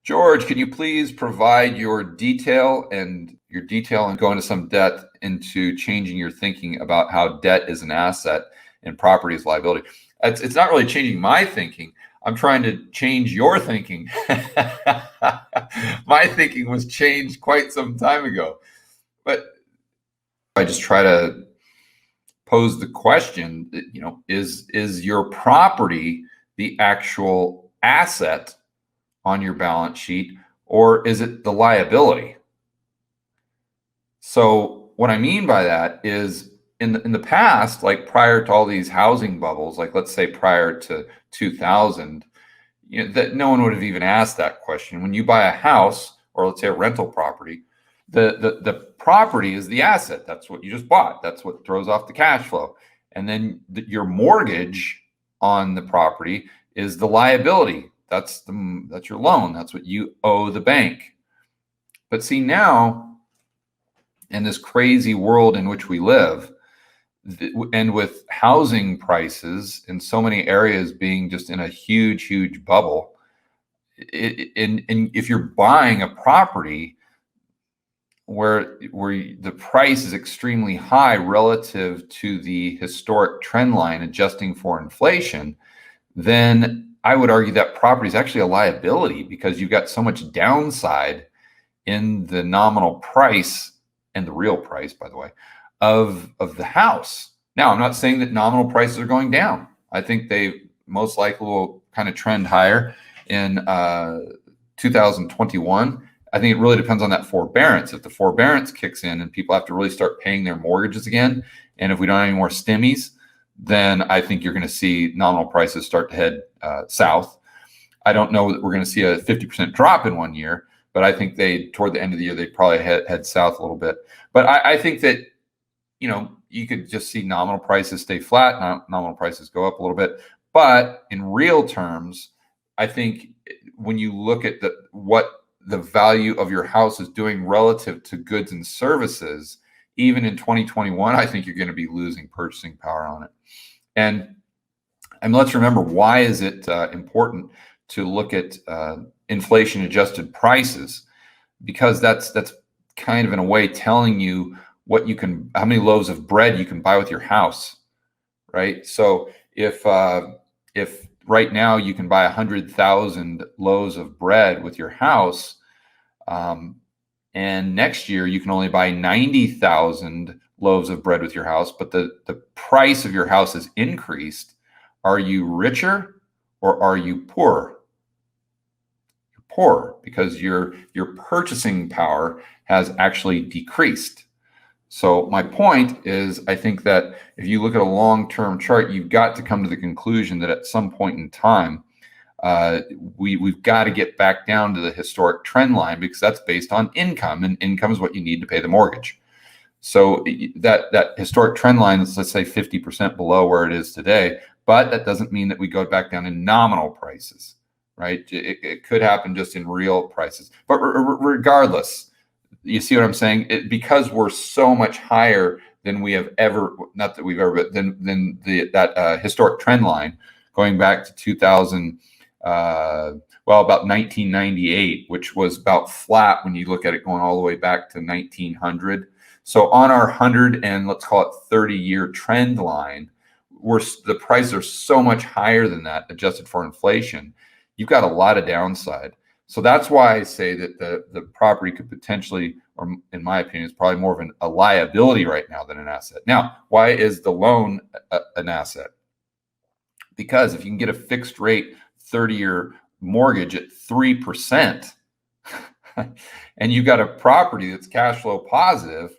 George, can you please provide your detail and go into some depth into changing your thinking about how debt is an asset and property is liability? It's not really changing my thinking. I'm trying to change your thinking. My thinking was changed quite some time ago. But I just try to pose the question, is your property the actual asset on your balance sheet, or is it the liability? So what I mean by that is in the past, like prior to all these housing bubbles, like let's say prior to 2000, that no one would have even asked that question. When you buy a house, or let's say a rental property, the property is the asset. That's what you just bought. That's what throws off the cash flow. And then your mortgage on the property is the liability. That's your loan. That's what you owe the bank. But see, now in this crazy world in which we live, and with housing prices in so many areas being just in a huge bubble, and if you're buying a property where the price is extremely high relative to the historic trend line adjusting for inflation, then I would argue that property is actually a liability, because you've got so much downside in the nominal price and the real price, by the way, of the house. Now, I'm not saying that nominal prices are going down. I think they most likely will kind of trend higher in 2021. I think it really depends on that forbearance. If the forbearance kicks in and people have to really start paying their mortgages again, and if we don't have any more stimmies, then I think you're going to see nominal prices start to head south. I don't know that we're going to see a 50% drop in 1 year, but I think toward the end of the year, they probably head south a little bit. But I think that, you could just see nominal prices stay flat, nominal prices go up a little bit. But in real terms, I think when you look at what the value of your house is doing relative to goods and services, even in 2021, I think you're going to be losing purchasing power on it. And let's remember, why is it important to look at inflation adjusted prices? Because that's kind of in a way telling you how many loaves of bread you can buy with your house, right? So if right now you can buy 100,000 loaves of bread with your house, and next year you can only buy 90,000 loaves of bread with your house, but the price of your house is increased. Are you richer or are you poorer? You're poorer, because your purchasing power has actually decreased. So my point is, I think that if you look at a long-term chart, you've got to come to the conclusion that at some point in time, we've got to get back down to the historic trend line, because that's based on income, and income is what you need to pay the mortgage. So that historic trend line is, let's say, 50% below where it is today, but that doesn't mean that we go back down in nominal prices, right? It could happen just in real prices. But regardless, you see what I'm saying? Because we're so much higher than we have ever, not that we've ever, but than that historic trend line going back to 2000, about 1998, which was about flat when you look at it going all the way back to 1900. So on our 100 and let's call it 30-year trend line, the prices are so much higher than that, adjusted for inflation. You've got a lot of downside. So that's why I say that the property could potentially, or in my opinion, is probably more of a liability right now than an asset. Now, why is the loan an asset? Because if you can get a fixed rate 30-year mortgage at 3%, and you've got a property that's cash flow positive,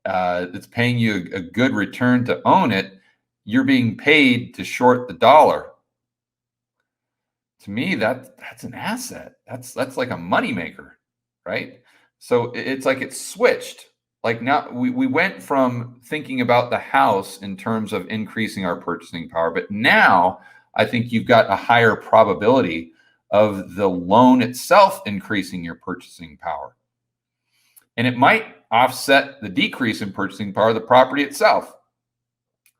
that's paying you a good return to own it, you're being paid to short the dollar. To me, that's an asset. That's like a moneymaker, right? So it's like it's switched. Like now we went from thinking about the house in terms of increasing our purchasing power, but now I think you've got a higher probability of the loan itself increasing your purchasing power. And it might offset the decrease in purchasing power of the property itself.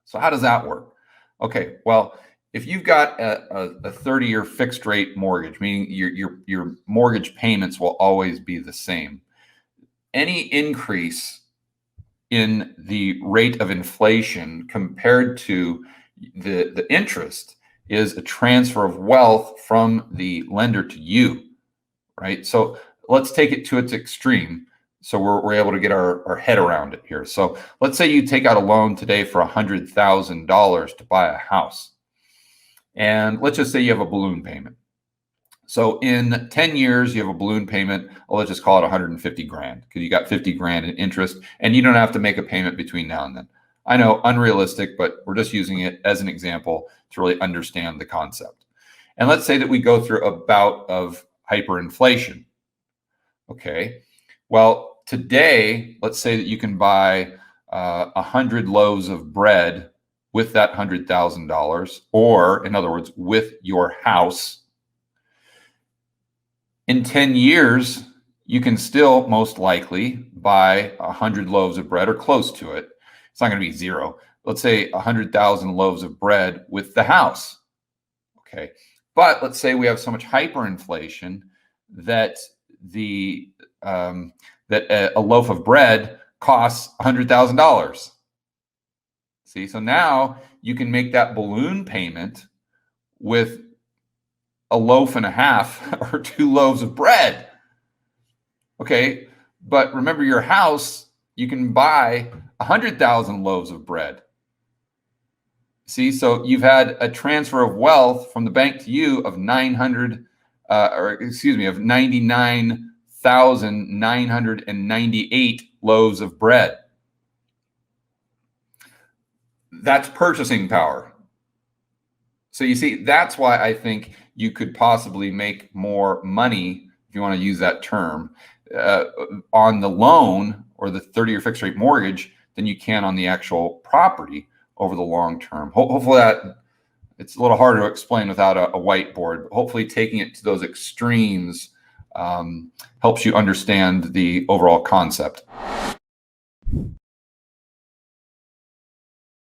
So how does that work? Okay, well, if you've got a 30-year fixed rate mortgage, meaning your mortgage payments will always be the same, any increase in the rate of inflation compared to the interest is a transfer of wealth from the lender to you, right? So let's take it to its extreme, so we're able to get our head around it here. So let's say you take out a loan today for $100,000 to buy a house. And let's just say you have a balloon payment. So in 10 years, you have a balloon payment. Let's just call it 150 grand because you got 50 grand in interest and you don't have to make a payment between now and then. I know, unrealistic, but we're just using it as an example to really understand the concept. And let's say that we go through a bout of hyperinflation. Okay, well, today, let's say that you can buy 100 loaves of bread with that $100,000, or in other words, with your house. In 10 years, you can still most likely buy 100 loaves of bread or close to it. It's not going to be zero. Let's say 100,000 loaves of bread with the house. Okay, but let's say we have so much hyperinflation that a loaf of bread costs $100,000. See, so now you can make that balloon payment with a loaf and a half or 2 loaves of bread. Okay, but remember, your house, you can buy 100,000 loaves of bread. See, so you've had a transfer of wealth from the bank to you of 99,998 loaves of bread. That's purchasing power. So you see, that's why I think you could possibly make more money, if you want to use that term, on the loan or the 30-year fixed rate mortgage than you can on the actual property over the long term. Hopefully that, it's a little harder to explain without a whiteboard, but hopefully taking it to those extremes helps you understand the overall concept.